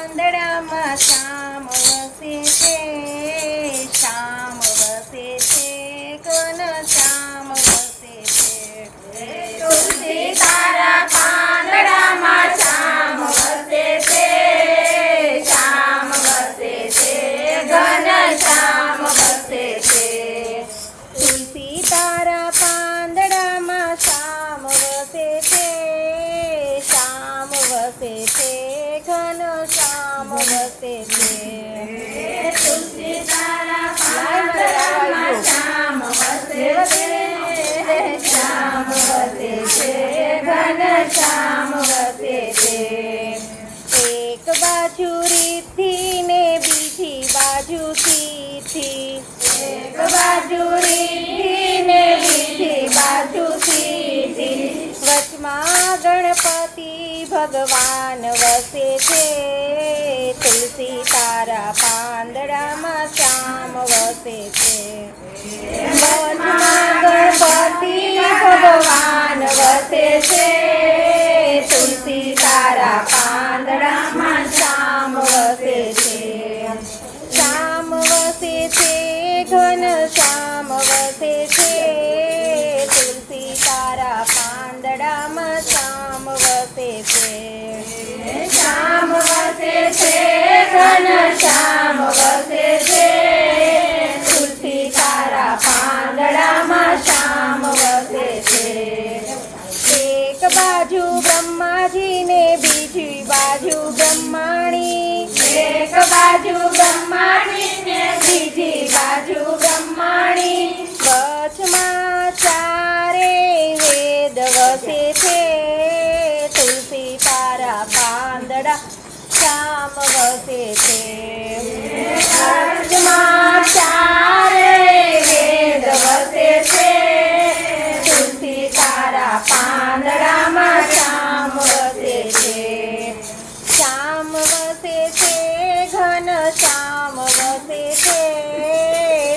પાંદડામાં શ્યામ વસે છે, શ્યામ વસે છે, ઘન શ્યામ વસે છે. તુલસી તારા પાંદડામાં શ્યામ વસે છે, શ્યામ વસે છે, ઘન શ્યામ વસે છે. તુલસી તારા પાંદડામાં શ્યામ વસે છે, શ્યામ વસે છે, ઘન શ્યામ વસે છે. તુલસી તારા પાંદડામાં શ્યામ વસે છે, શ્યામ વસે છે, ઘન શ્યામ વસે છે. એક બાજુ રીતિ ને બીજી બાજુ તીથી, એક બાજુ રીતિ ને બીજી બાજુ સીધી, વચમાં ગણપતિ ભગવાન વસે છે. તુલસી તારા પાંદડામાં શ્યામ વસે છે. વચમાં ગણપતિ ભગવાન વસે છે, તુલસી તારા પાંદડામાં શ્યામ વસે છે. શ્યામ વસે છે, ઘન શ્યામ વસે છે. તુલસી તારા પાંદડામાં શ્યામ વસે છે. શ્યામ વસે છે, ઘન શ્યામ વસે છે, તુલસી તારા પાંદડામાં શ્યામ વસે છે. એક બાજુ બ્રહ્માજી ને બીજી બાજુ બ્રહ્માણી, એક બાજુ બ્રહ્માણી ને બીજી બાજુ બ્રહ્માણી, વચમાં ચારે વેદ વસે છે. તુલસી તારા પાંદડા શ્યામ વસે છે. વચમાં ચારે વેદ વસે છે, તુલસી તારા પાંદડામાં શ્યામ વસે છે. શ્યામ વસે છે, ઘન શ્યામ વસે છે.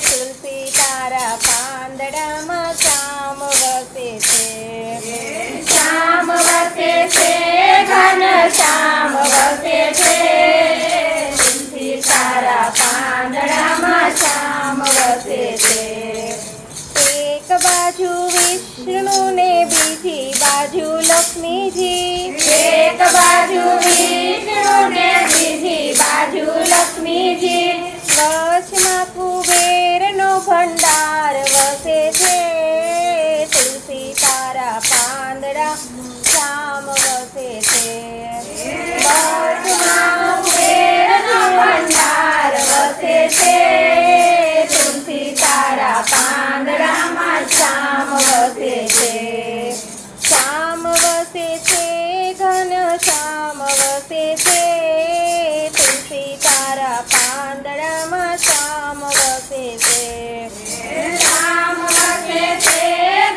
તુલસી તારા પાંદડામાં શ્યામ વસે છે. શ્યામ વસે છે, ઘન શ્યામ વસે છે, તુલસી તારા પાંદડામાં શ્યામ વસે છે. એક બાજુ વિષ્ણુ ને બીજી બાજુ લક્ષ્મીજી, એક બાજુ વિષ્ણુ ને બીજી બાજુ લક્ષ્મીજી, વચમાં કુબેરનો ભંડાર વસે છે. તુલસી તારા પાંદડા શ્યામ વસે છે. વચમાં કુબેરનો ભંડાર વસે છે, તુલસી તારા પાંદડામાં શ્યામ વસે છે. શ્યામ વસે છે, ઘન શ્યામ વસે છે. તુલસી તારા પાંદડામાં શ્યામ વસે છે. શ્યામ વસે છે,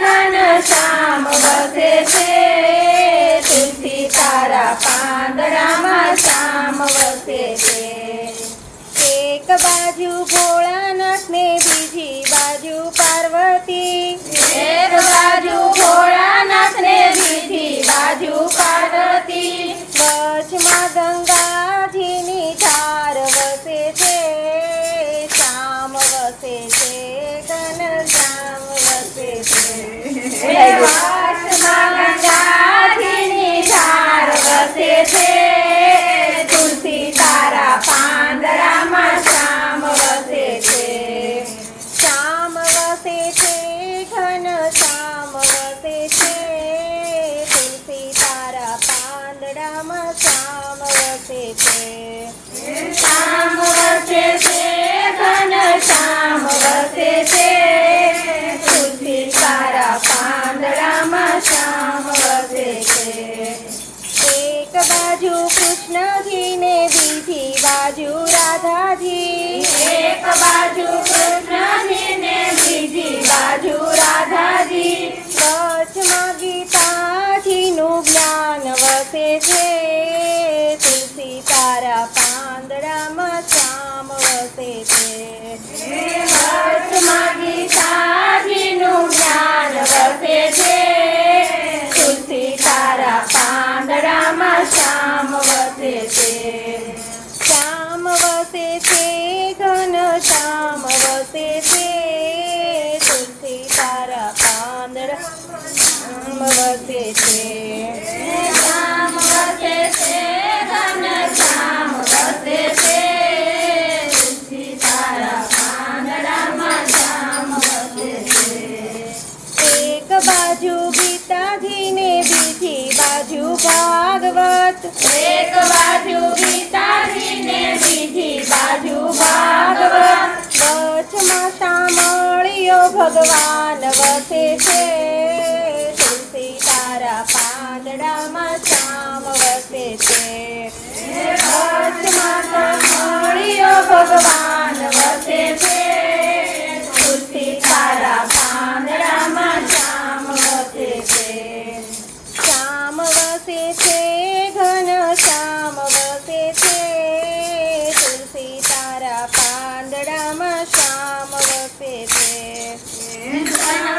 ઘન શ્યામ વસે છે, તુલસી તારા પાંદડામાં શ્યામ વસે છે. એક બાજુ ભોળાનાથ ને બીજી બાજુ પાર્વતી, એક બાજુ ભોળાનાથ ને બીજી બાજુ પાર્વતી, વચમાં ગંગાજીની ધાર વસે છે. શ્યામ વસે છે, ઘન શ્યામ વસે છે. વચમાં ગંગાજીની ધાર વસે છે, તુલસી તારા પાંદડામાં શ્યામ વસે છે. શ્યામ વસે છે, ઘન શ્યામ વસે છે. તુલસી તારા પાંદડામાં શ્યામ વસે છે. શ્યામ વસે છે, ઘન શ્યામ વસે છે, તુલસી તારા પાંદડામાં શ્યામ વસે છે. એક બાજુ કૃષ્ણજી ને બીજી બાજુ રાધાજી, એક બાજુ કૃષ્ણજી ને બીજી બાજુ રાધાજી, વચમાં ગીતાજીનું જ્ઞાન વસે છે. તુલસી તારા પાંદડામાં શ્યામ વસે છે. વચમાં ગીતાજીનું જ્ઞાન વસે છે, તુલસી તારા પાંદડામાં શ્યામ વસે છે. છે ઘનશ્યામ વસે છે તુલસી તારા પાંદડામાં વસે છે શ્યામ વસે છે ઘનશ્યામ વસે છે તુલસી તારા પાંદડામાં શ્યામ વસે છે એક બાજુ ગીતાજી ને બીજી બાજુ ભાગવત એક બાજુ ગીતાજી ને બીજી બાજુ ભાગવત વચમાં સાંભળ્યો ભગવાન વસે છે તુલસી તારા પાંદડામાં શ્યામ વસે છે વચમાં સાંભળ્યો ભગવાન વસે છે તુલસી તારા પાંદડામાં શ્યામ વસે છે શ્યામ વસે છે ઘનશ્યામ વસે છે તુલસી તારા પાંદડામાં શ્યામ વસે છે